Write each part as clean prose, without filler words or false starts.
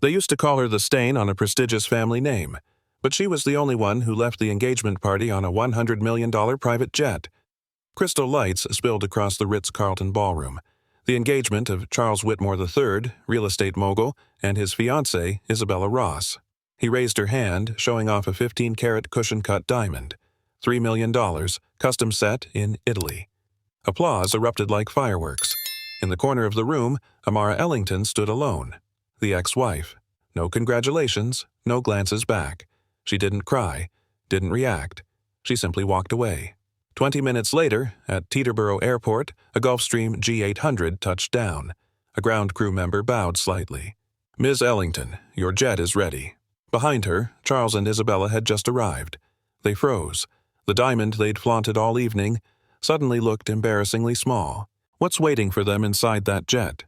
They used to call her the stain on a prestigious family name, but she was the only one who left the engagement party on a $100 million private jet. Crystal lights spilled across the Ritz-Carlton ballroom. The engagement of Charles Whitmore III, real estate mogul, and his fiancée, Isabella Ross. He raised her hand, showing off a 15-carat cushion-cut diamond. $3 million, custom set in Italy. Applause erupted like fireworks. In the corner of the room, Amara Ellington stood alone. The ex-wife. No congratulations, no glances back. She didn't cry, didn't react. She simply walked away. 20 minutes later, at Teterboro Airport, a Gulfstream G800 touched down. A ground crew member bowed slightly. "Ms. Ellington, your jet is ready." Behind her, Charles and Isabella had just arrived. They froze. The diamond they'd flaunted all evening suddenly looked embarrassingly small. What's waiting for them inside that jet?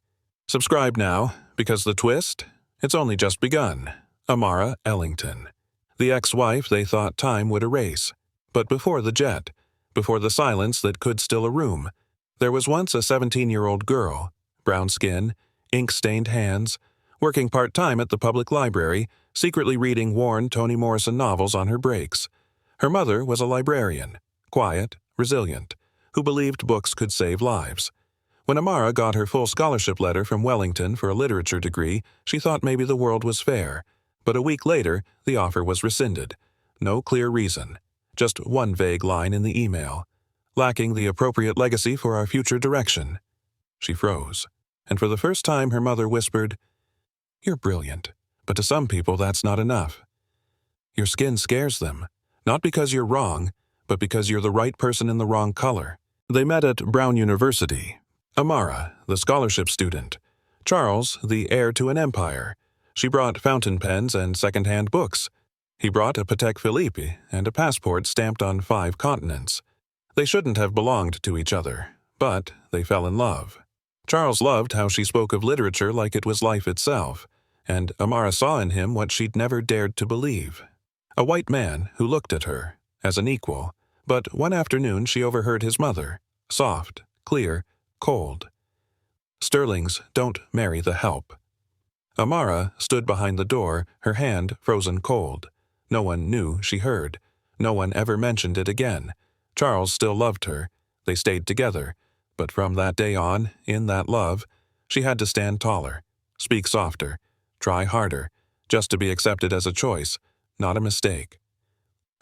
Subscribe now, because the twist? It's only just begun. Amara Ellington. The ex-wife they thought time would erase. But before the jet, before the silence that could still a room, there was once a 17-year-old girl, brown skin, ink-stained hands, working part-time at the public library, secretly reading worn Toni Morrison novels on her breaks. Her mother was a librarian, quiet, resilient, who believed books could save lives. When Amara got her full scholarship letter from Wellington for a literature degree, she thought maybe the world was fair. But a week later, the offer was rescinded. No clear reason. Just one vague line in the email. "Lacking the appropriate legacy for our future direction." She froze. And for the first time, her mother whispered, "You're brilliant, but to some people that's not enough. Your skin scares them, not because you're wrong, but because you're the right person in the wrong color." They met at Brown University. Amara, the scholarship student. Charles, the heir to an empire. She brought fountain pens and second-hand books. He brought a Patek Philippe and a passport stamped on 5 continents. They shouldn't have belonged to each other, but they fell in love. Charles loved how she spoke of literature like it was life itself, and Amara saw in him what she'd never dared to believe. A white man who looked at her, as an equal, but one afternoon she overheard his mother, soft, clear, cold. "Sterlings don't marry the help." Amara stood behind the door, her hand frozen cold. No one knew she heard. No one ever mentioned it again. Charles still loved her. They stayed together. But from that day on, in that love, she had to stand taller, speak softer, try harder, just to be accepted as a choice, not a mistake.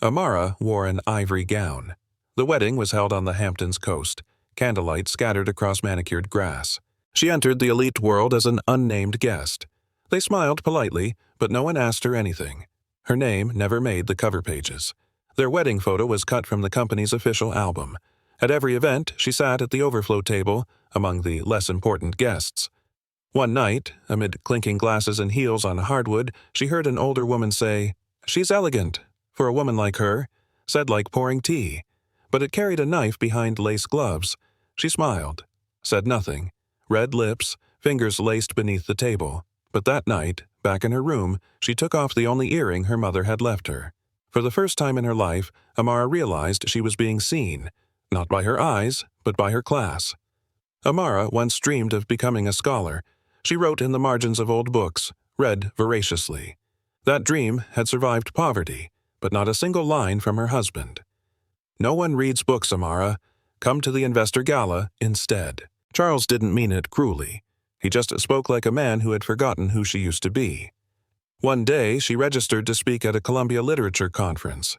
Amara wore an ivory gown. The wedding was held on the Hamptons coast, candlelight scattered across manicured grass. She entered the elite world as an unnamed guest. They smiled politely, but no one asked her anything. Her name never made the cover pages. Their wedding photo was cut from the company's official album. At every event, she sat at the overflow table, among the less important guests. One night, amid clinking glasses and heels on hardwood, she heard an older woman say, "She's elegant, for a woman like her," said like pouring tea. But it carried a knife behind lace gloves. She smiled, said nothing, red lips, fingers laced beneath the table. But that night, back in her room, she took off the only earring her mother had left her. For the first time in her life, Amara realized she was being seen, not by her eyes, but by her class. Amara once dreamed of becoming a scholar. She wrote in the margins of old books, read voraciously. That dream had survived poverty, but not a single line from her husband. "No one reads books, Amara. Come to the investor gala instead." Charles didn't mean it cruelly. He just spoke like a man who had forgotten who she used to be. One day, she registered to speak at a Columbia Literature Conference.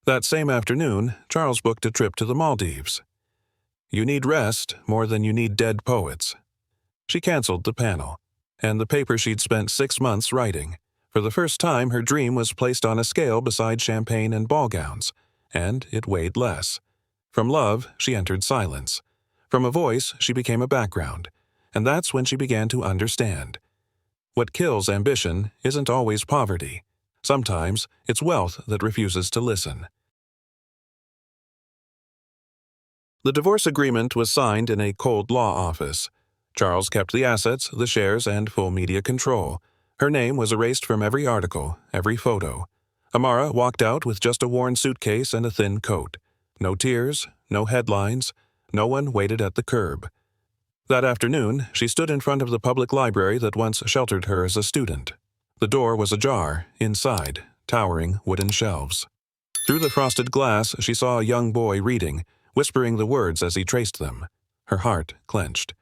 That same afternoon, Charles booked a trip to the Maldives. "You need rest more than you need dead poets." She canceled the panel, and the paper she'd spent 6 months writing. For the first time, her dream was placed on a scale beside champagne and ball gowns, and it weighed less. From love, she entered silence. From a voice, she became a background. And that's when she began to understand. What kills ambition isn't always poverty. Sometimes it's wealth that refuses to listen. The divorce agreement was signed in a cold law office. Charles kept the assets, the shares, and full media control. Her name was erased from every article, every photo. Amara walked out with just a worn suitcase and a thin coat. No tears, no headlines. No one waited at the curb. That afternoon, she stood in front of the public library that once sheltered her as a student. The door was ajar, inside, towering wooden shelves. Through the frosted glass, she saw a young boy reading, whispering the words as he traced them. Her heart clenched.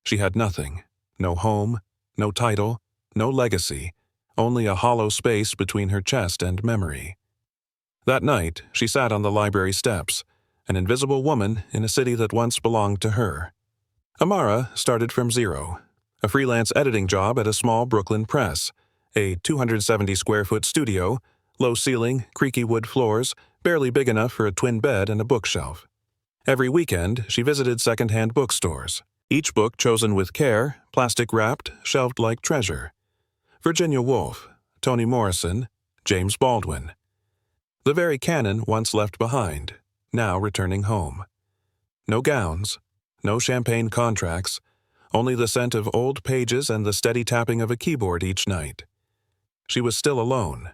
She had nothing. No home, no title, no legacy, only a hollow space between her chest and memory. That night, she sat on the library steps, an invisible woman in a city that once belonged to her. Amara started from zero. A freelance editing job at a small Brooklyn press, a 270-square-foot studio, low ceiling, creaky wood floors, barely big enough for a twin bed and a bookshelf. Every weekend, she visited second-hand bookstores, each book chosen with care, plastic-wrapped, shelved like treasure. Virginia Woolf, Toni Morrison, James Baldwin. The very canon once left behind, now returning home. No gowns, no champagne contracts, only the scent of old pages and the steady tapping of a keyboard each night. She was still alone.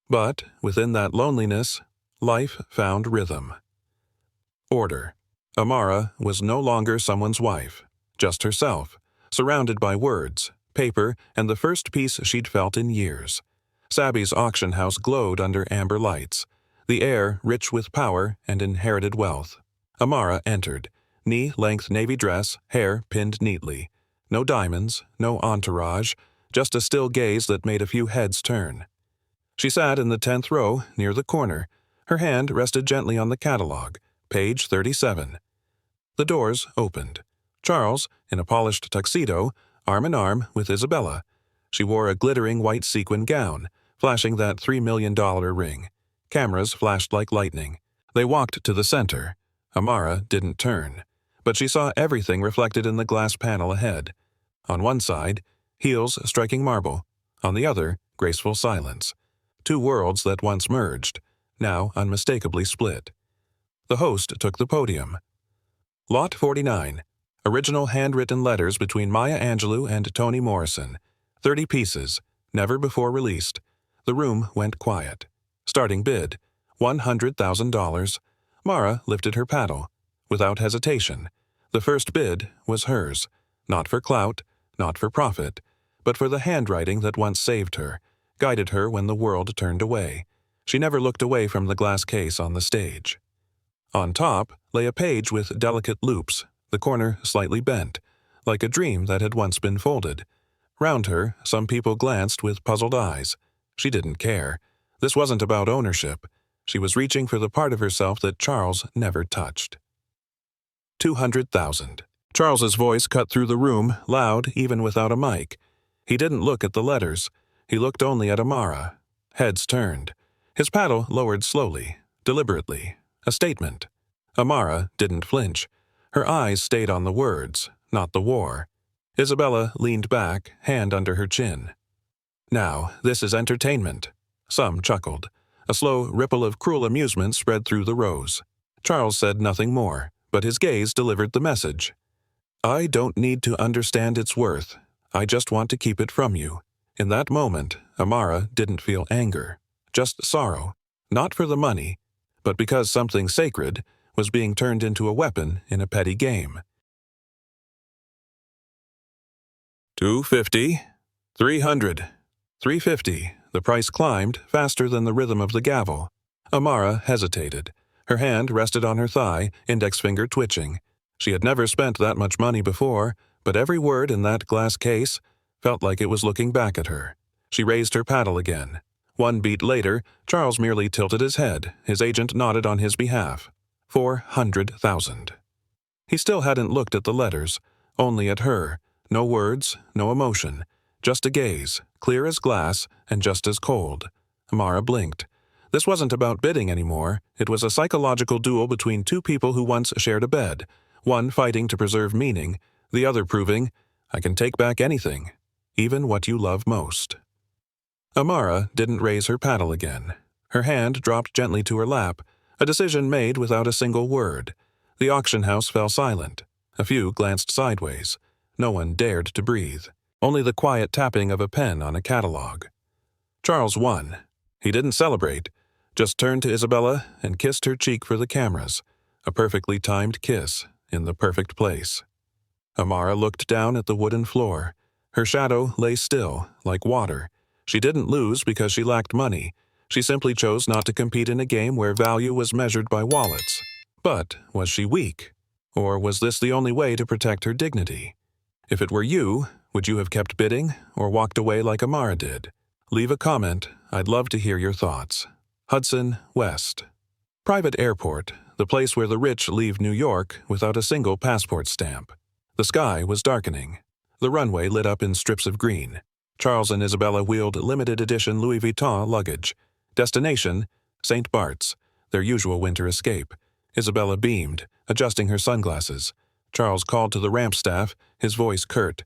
But, within that loneliness, life found rhythm. Order. Amara was no longer someone's wife, just herself, surrounded by words, paper, and the first peace she'd felt in years. Sabby's auction house glowed under amber lights, the air rich with power and inherited wealth. Amara entered, knee-length navy dress, hair pinned neatly. No diamonds, no entourage, just a still gaze that made a few heads turn. She sat in the 10th row, near the corner. Her hand rested gently on the catalog, page 37. The doors opened. Charles, in a polished tuxedo, arm in arm with Isabella. She wore a glittering white sequin gown, flashing that $3 million ring. Cameras flashed like lightning. They walked to the center. Amara didn't turn, but she saw everything reflected in the glass panel ahead. On one side, heels striking marble. On the other, graceful silence. Two worlds that once merged, now unmistakably split. The host took the podium. Lot 49. Original handwritten letters between Maya Angelou and Toni Morrison. 30 pieces, never before released. The room went quiet. Starting bid, $100,000. Mara lifted her paddle. Without hesitation. The first bid was hers. Not for clout, not for profit, but for the handwriting that once saved her, guided her when the world turned away. She never looked away from the glass case on the stage. On top lay a page with delicate loops, the corner slightly bent, like a dream that had once been folded. Round her, some people glanced with puzzled eyes. She didn't care. This wasn't about ownership. She was reaching for the part of herself that Charles never touched. 200,000. Charles's voice cut through the room, loud even without a mic. He didn't look at the letters. He looked only at Amara. Heads turned. His paddle lowered slowly, deliberately. A statement. Amara didn't flinch. Her eyes stayed on the words, not the war. Isabella leaned back, hand under her chin. Now, this is entertainment. Some chuckled. A slow ripple of cruel amusement spread through the rows. Charles said nothing more, but his gaze delivered the message. I don't need to understand its worth. I just want to keep it from you. In that moment, Amara didn't feel anger, just sorrow, not for the money, but because something sacred was being turned into a weapon in a petty game. 250, 300, 350. The price climbed faster than the rhythm of the gavel. Amara hesitated. Her hand rested on her thigh, index finger twitching. She had never spent that much money before, but every word in that glass case felt like it was looking back at her. She raised her paddle again. One beat later, Charles merely tilted his head. His agent nodded on his behalf. 400,000. He still hadn't looked at the letters, only at her. No words, no emotion. Just a gaze, clear as glass and just as cold. Amara blinked. This wasn't about bidding anymore. It was a psychological duel between two people who once shared a bed, one fighting to preserve meaning, the other proving, I can take back anything, even what you love most. Amara didn't raise her paddle again. Her hand dropped gently to her lap, a decision made without a single word. The auction house fell silent. A few glanced sideways. No one dared to breathe. Only the quiet tapping of a pen on a catalog. Charles won. He didn't celebrate, just turned to Isabella and kissed her cheek for the cameras. A perfectly timed kiss in the perfect place. Amara looked down at the wooden floor. Her shadow lay still, like water. She didn't lose because she lacked money. She simply chose not to compete in a game where value was measured by wallets. But was she weak? Or was this the only way to protect her dignity? If it were you, would you have kept bidding or walked away like Amara did? Leave a comment. I'd love to hear your thoughts. Hudson, West. Private airport, the place where the rich leave New York without a single passport stamp. The sky was darkening. The runway lit up in strips of green. Charles and Isabella wheeled limited edition Louis Vuitton luggage. Destination, St. Bart's, their usual winter escape. Isabella beamed, adjusting her sunglasses. Charles called to the ramp staff, his voice curt.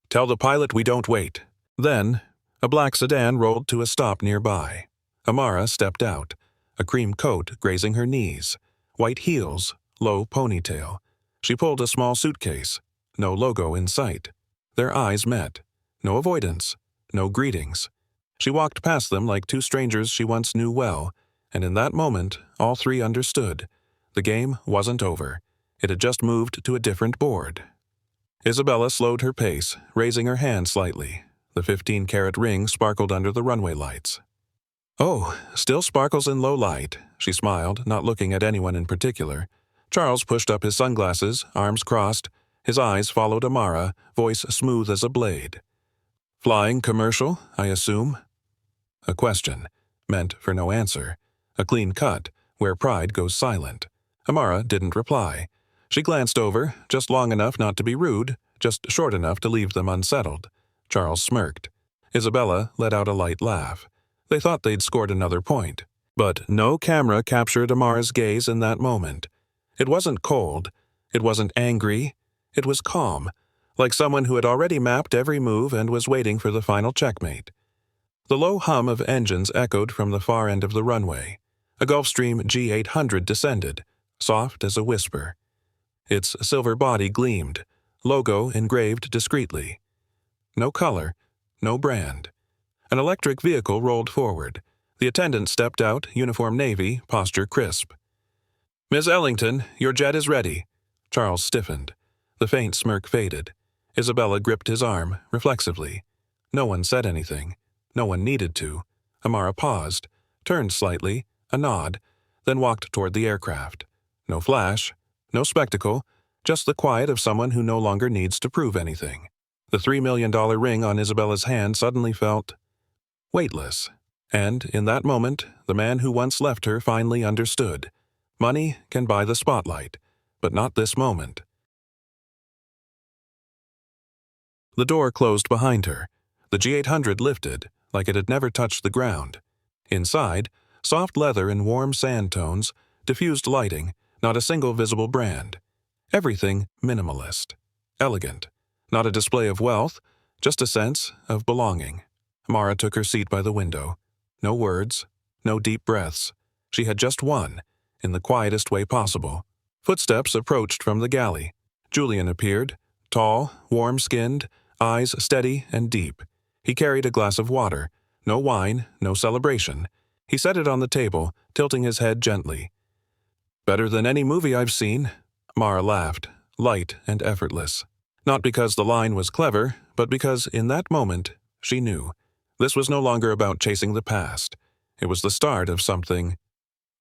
"Tell the pilot we don't wait." Then, a black sedan rolled to a stop nearby. Amara stepped out, a cream coat grazing her knees, white heels, low ponytail. She pulled a small suitcase, no logo in sight. Their eyes met. No avoidance, no greetings. She walked past them like two strangers she once knew well, and in that moment, all three understood. The game wasn't over. It had just moved to a different board. Isabella slowed her pace, raising her hand slightly. The 15-carat ring sparkled under the runway lights. "Oh, still sparkles in low light," she smiled, not looking at anyone in particular. Charles pushed up his sunglasses, arms crossed. His eyes followed Amara, voice smooth as a blade. "Flying commercial, I assume?" A question, meant for no answer. A clean cut, where pride goes silent. Amara didn't reply. She glanced over, just long enough not to be rude, just short enough to leave them unsettled. Charles smirked. Isabella let out a light laugh. They thought they'd scored another point. But no camera captured Amara's gaze in that moment. It wasn't cold. It wasn't angry. It was calm, like someone who had already mapped every move and was waiting for the final checkmate. The low hum of engines echoed from the far end of the runway. A Gulfstream G800 descended, soft as a whisper. Its silver body gleamed, logo engraved discreetly. No color, no brand. An electric vehicle rolled forward. The attendant stepped out, uniform navy, posture crisp. "Miss Ellington, your jet is ready." Charles stiffened. The faint smirk faded. Isabella gripped his arm, reflexively. No one said anything. No one needed to. Amara paused, turned slightly, a nod, then walked toward the aircraft. No flash, no spectacle, just the quiet of someone who no longer needs to prove anything. The $3 million ring on Isabella's hand suddenly felt weightless. And, in that moment, the man who once left her finally understood. Money can buy the spotlight, but not this moment. The door closed behind her. The G800 lifted, like it had never touched the ground. Inside, soft leather in warm sand tones, diffused lighting, not a single visible brand. Everything minimalist. Elegant. Not a display of wealth, just a sense of belonging. Mara took her seat by the window. No words, no deep breaths. She had just one, in the quietest way possible. Footsteps approached from the galley. Julian appeared, tall, warm-skinned, eyes steady and deep. He carried a glass of water. No wine, no celebration. He set it on the table, tilting his head gently. "Better than any movie I've seen." Mara laughed, light and effortless. Not because the line was clever, but because, in that moment, she knew. This was no longer about chasing the past. It was the start of something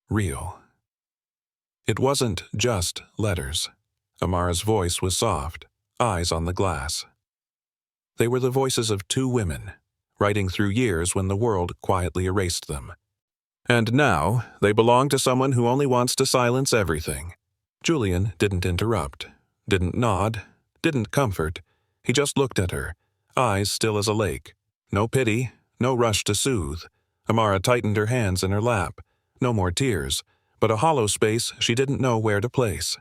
real. It wasn't just letters. Amara's voice was soft, eyes on the glass. They were the voices of two women, writing through years when the world quietly erased them. And now, they belong to someone who only wants to silence everything. Julian didn't interrupt, didn't nod, didn't comfort. He just looked at her, eyes still as a lake. No pity, no rush to soothe. Amara tightened her hands in her lap. No more tears, but a hollow space she didn't know where to place.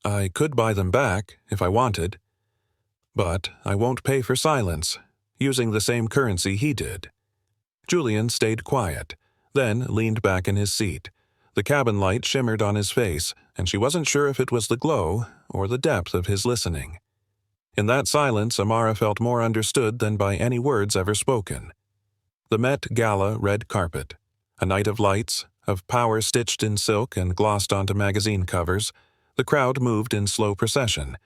"I could buy them back, if I wanted. But I won't pay for silence, using the same currency he did." Julian stayed quiet, then leaned back in his seat. The cabin light shimmered on his face, and she wasn't sure if it was the glow or the depth of his listening. In that silence, Amara felt more understood than by any words ever spoken. The Met Gala red carpet. A night of lights, of power stitched in silk and glossed onto magazine covers. The crowd moved in slow procession.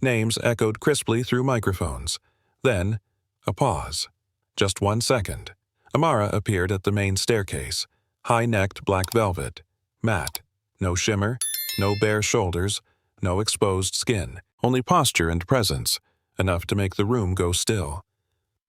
Names echoed crisply through microphones. Then, a pause. Just 1 second. Amara appeared at the main staircase, high-necked black velvet, matte, no shimmer, no bare shoulders, no exposed skin, only posture and presence, enough to make the room go still.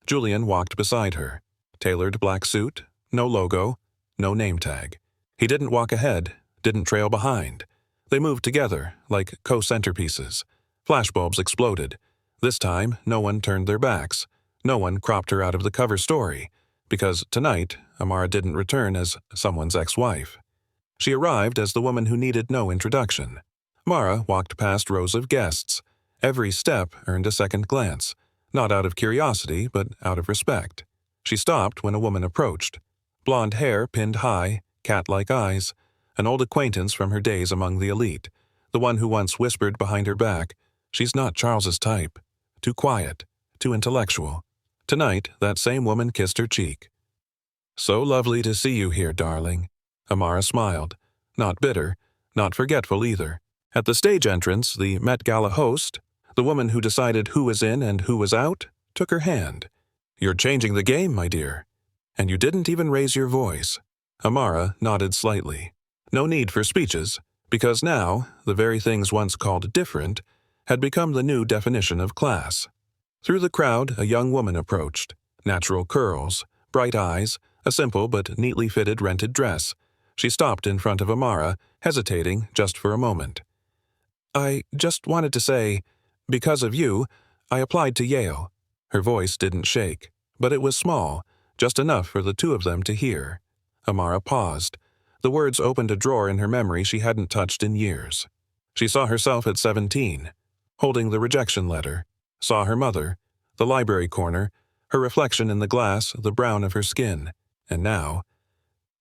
Julian walked beside her, tailored black suit, no logo, no name tag. He didn't walk ahead, didn't trail behind. They moved together, like co-centerpieces. Flashbulbs exploded. This time, no one turned their backs. No one cropped her out of the cover story, because tonight, Amara didn't return as someone's ex-wife. She arrived as the woman who needed no introduction. Amara walked past rows of guests. Every step earned a second glance, not out of curiosity, but out of respect. She stopped when a woman approached. Blonde hair pinned high, cat-like eyes, an old acquaintance from her days among the elite, the one who once whispered behind her back, "She's not Charles's type. Too quiet, too intellectual." Tonight, that same woman kissed her cheek. "So lovely to see you here, darling." Amara smiled, not bitter, not forgetful either. At the stage entrance, the Met Gala host, the woman who decided who was in and who was out, took her hand. "You're changing the game, my dear. And you didn't even raise your voice." Amara nodded slightly. No need for speeches, because now, the very things once called different had become the new definition of class. Through the crowd, a young woman approached. Natural curls, bright eyes, a simple but neatly fitted rented dress. She stopped in front of Amara, hesitating just for a moment. "I just wanted to say, because of you, I applied to Yale." Her voice didn't shake, but it was small, just enough for the two of them to hear. Amara paused. The words opened a drawer in her memory she hadn't touched in years. She saw herself at 17, holding the rejection letter, saw her mother, the library corner, her reflection in the glass, the brown of her skin, and now,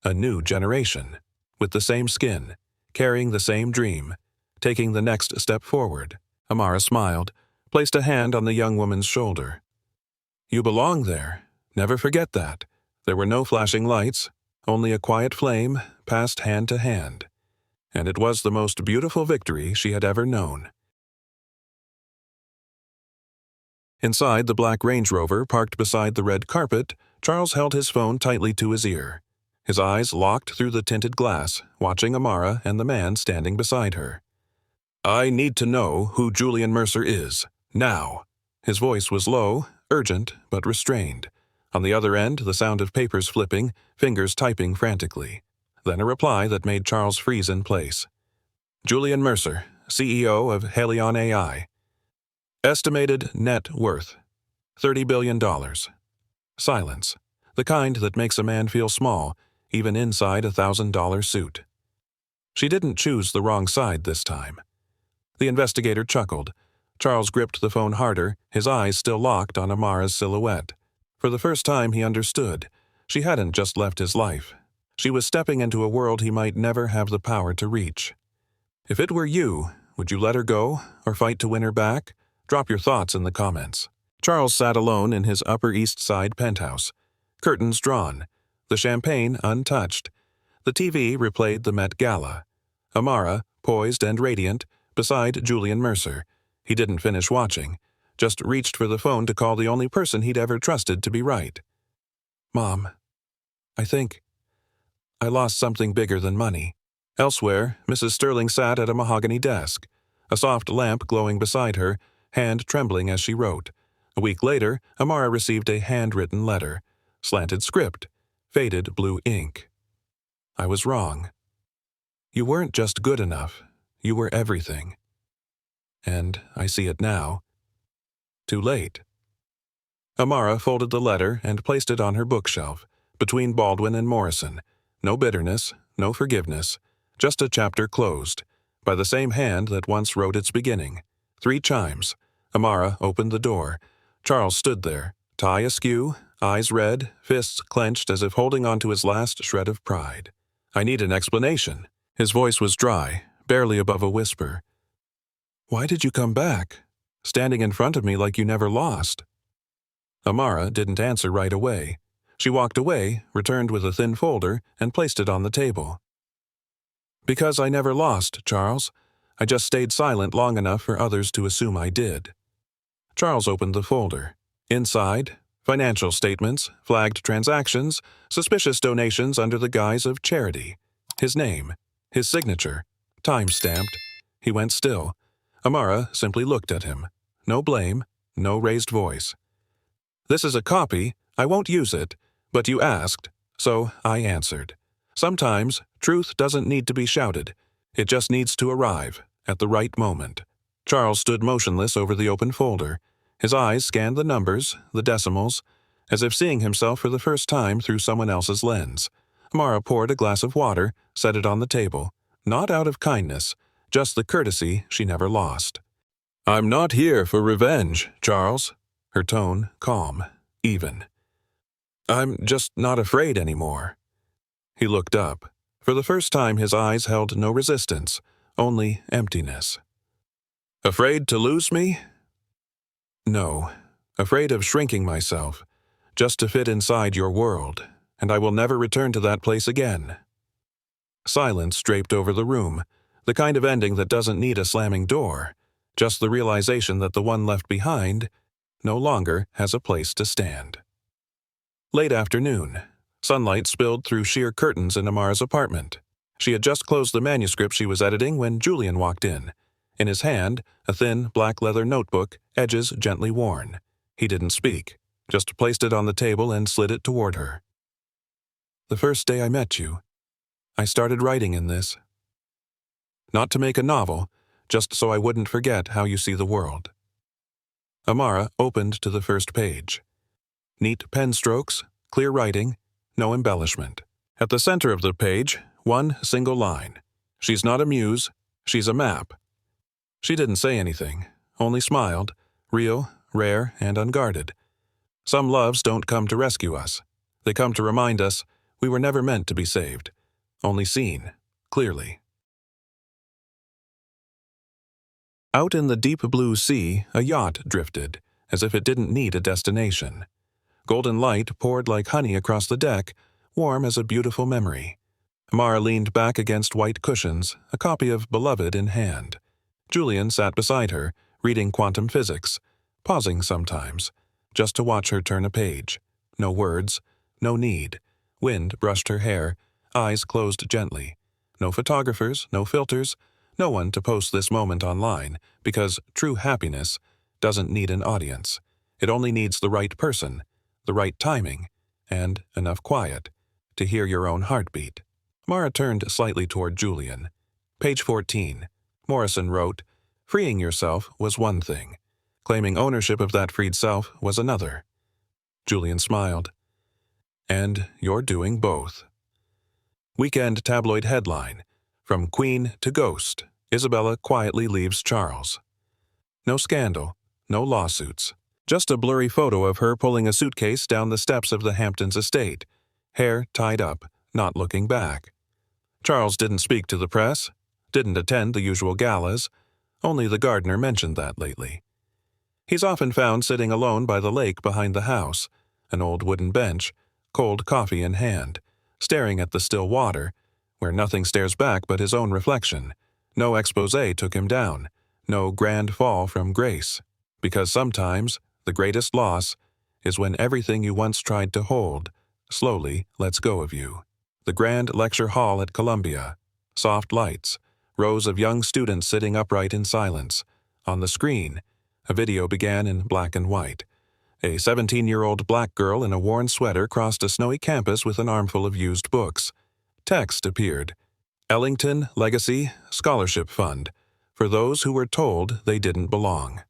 a new generation, with the same skin, carrying the same dream, taking the next step forward. Amara smiled, placed a hand on the young woman's shoulder. "You belong there. Never forget that." There were no flashing lights, only a quiet flame passed hand to hand. And it was the most beautiful victory she had ever known. Inside the black Range Rover parked beside the red carpet, Charles held his phone tightly to his ear. His eyes locked through the tinted glass, watching Amara and the man standing beside her. "I need to know who Julian Mercer is, now." His voice was low, urgent, but restrained. On the other end, the sound of papers flipping, fingers typing frantically. Then a reply that made Charles freeze in place. "Julian Mercer, CEO of Helion AI. Estimated net worth, $30 billion. Silence. The kind that makes a man feel small, even inside a $1,000 suit." She didn't choose the wrong side this time. The investigator chuckled. Charles gripped the phone harder, his eyes still locked on Amara's silhouette. For the first time he understood. She hadn't just left his life. She was stepping into a world he might never have the power to reach. If it were you, would you let her go, or fight to win her back? Drop your thoughts in the comments. Charles sat alone in his Upper East Side penthouse. Curtains drawn. The champagne untouched. The TV replayed the Met Gala. Amara, poised and radiant, beside Julian Mercer. He didn't finish watching, just reached for the phone to call the only person he'd ever trusted to be right. "Mom, I think I lost something bigger than money." Elsewhere, Mrs. Sterling sat at a mahogany desk, a soft lamp glowing beside her, hand trembling as she wrote. A week later, Amara received a handwritten letter, slanted script, faded blue ink. "I was wrong. You weren't just good enough, you were everything. And I see it now. Too late." Amara folded the letter and placed it on her bookshelf, between Baldwin and Morrison. No bitterness, no forgiveness, just a chapter closed, by the same hand that once wrote its beginning. 3 chimes. Amara opened the door. Charles stood there, tie askew, eyes red, fists clenched as if holding on to his last shred of pride. "I need an explanation." His voice was dry, barely above a whisper. "Why did you come back? Standing in front of me like you never lost." Amara didn't answer right away. She walked away, returned with a thin folder, and placed it on the table. "Because I never lost, Charles. I just stayed silent long enough for others to assume I did." Charles opened the folder. Inside, Financial statements, flagged transactions, suspicious donations under the guise of charity. His name, his signature, time-stamped. He went still. Amara simply looked at him. No blame, no raised voice. "This is a copy. I won't use it. But you asked, so I answered. Sometimes, truth doesn't need to be shouted. It just needs to arrive, at the right moment." Charles stood motionless over the open folder. His eyes scanned the numbers, the decimals, as if seeing himself for the first time through someone else's lens. Amara poured a glass of water, set it on the table. Not out of kindness, just the courtesy she never lost. "I'm not here for revenge, Charles." Her tone calm, even. "I'm just not afraid anymore." He looked up. For the first time his eyes held no resistance, only emptiness. "Afraid to lose me?" "No. Afraid of shrinking myself, just to fit inside your world, and I will never return to that place again." Silence draped over the room, the kind of ending that doesn't need a slamming door, just the realization that the one left behind no longer has a place to stand. Late afternoon. Sunlight spilled through sheer curtains in Amara's apartment. She had just closed the manuscript she was editing when Julian walked in. In his hand, a thin, black leather notebook, edges gently worn. He didn't speak, just placed it on the table and slid it toward her. "The first day I met you, I started writing in this. Not to make a novel, just so I wouldn't forget how you see the world." Amara opened to the first page. Neat pen strokes, clear writing, no embellishment. At the center of the page, one single line. "She's not a muse, she's a map." She didn't say anything, only smiled, real, rare, and unguarded. Some loves don't come to rescue us. They come to remind us we were never meant to be saved, only seen, clearly. Out in the deep blue sea, a yacht drifted, as if it didn't need a destination. Golden light poured like honey across the deck, warm as a beautiful memory. Amara leaned back against white cushions, a copy of Beloved in hand. Julian sat beside her, reading quantum physics, pausing sometimes, just to watch her turn a page. No words, no need. Wind brushed her hair, eyes closed gently. No photographers, no filters, no one to post this moment online, because true happiness doesn't need an audience. It only needs the right person, the right timing, and enough quiet to hear your own heartbeat. Mara turned slightly toward Julian. Page 14. Morrison wrote, "Freeing yourself was one thing. Claiming ownership of that freed self was another." Julian smiled. "And you're doing both." Weekend tabloid headline. From Queen to Ghost, Isabella quietly leaves Charles. No scandal, no lawsuits. Just a blurry photo of her pulling a suitcase down the steps of the Hamptons estate, hair tied up, not looking back. Charles didn't speak to the press, didn't attend the usual galas. Only the gardener mentioned that lately. He's often found sitting alone by the lake behind the house, an old wooden bench, cold coffee in hand, staring at the still water, where nothing stares back but his own reflection. No exposé took him down, no grand fall from grace. Because sometimes the greatest loss is when everything you once tried to hold slowly lets go of you. The grand lecture hall at Columbia. Soft lights. Rows of young students sitting upright in silence. On the screen, a video began in black and white. A 17-year-old black girl in a worn sweater crossed a snowy campus with an armful of used books. Text appeared. Ellington Legacy Scholarship Fund, for those who were told they didn't belong.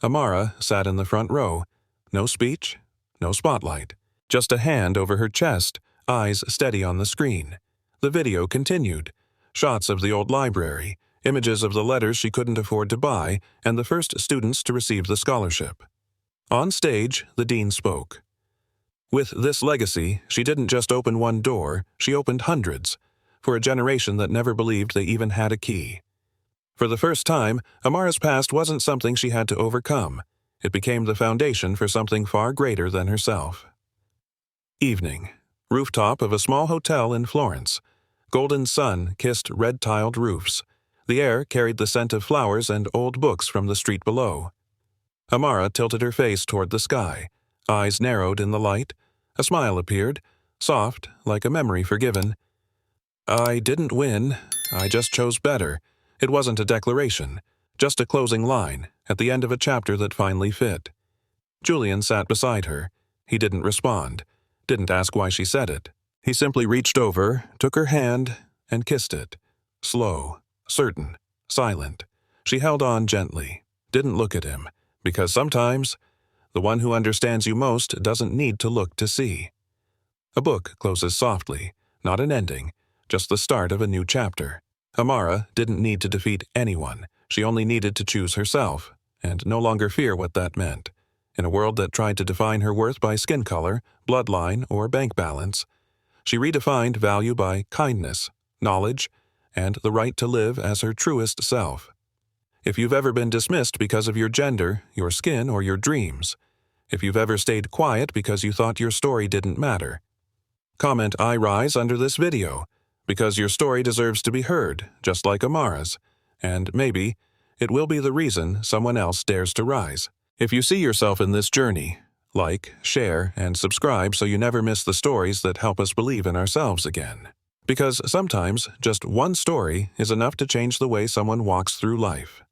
Amara sat in the front row. No speech, no spotlight. Just a hand over her chest, eyes steady on the screen. The video continued. Shots of the old library, images of the letters she couldn't afford to buy, and the first students to receive the scholarship. On stage, the dean spoke. With this legacy, she didn't just open one door, she opened hundreds, for a generation that never believed they even had a key. For the first time, Amara's past wasn't something she had to overcome. It became the foundation for something far greater than herself. Evening. Rooftop of a small hotel in Florence. Golden sun kissed red-tiled roofs. The air carried the scent of flowers and old books from the street below. Amara tilted her face toward the sky, Eyes narrowed in the light. A smile appeared, soft, like a memory forgiven. I didn't win. I just chose better. It wasn't a declaration, just a closing line at the end of a chapter that finally fit. Julian sat beside her. He didn't respond, didn't ask why she said it. He simply reached over, took her hand, and kissed it. Slow, certain, silent. She held on gently, didn't look at him, because sometimes the one who understands you most doesn't need to look to see. A book closes softly, not an ending, just the start of a new chapter. Amara didn't need to defeat anyone. She only needed to choose herself, and no longer fear what that meant. In a world that tried to define her worth by skin color, bloodline, or bank balance, she redefined value by kindness, knowledge, and the right to live as her truest self. If you've ever been dismissed because of your gender, your skin, or your dreams, if you've ever stayed quiet because you thought your story didn't matter, comment "I rise" under this video, because your story deserves to be heard, just like Amara's, and maybe it will be the reason someone else dares to rise. If you see yourself in this journey, like, share, and subscribe so you never miss the stories that help us believe in ourselves again. Because sometimes just one story is enough to change the way someone walks through life.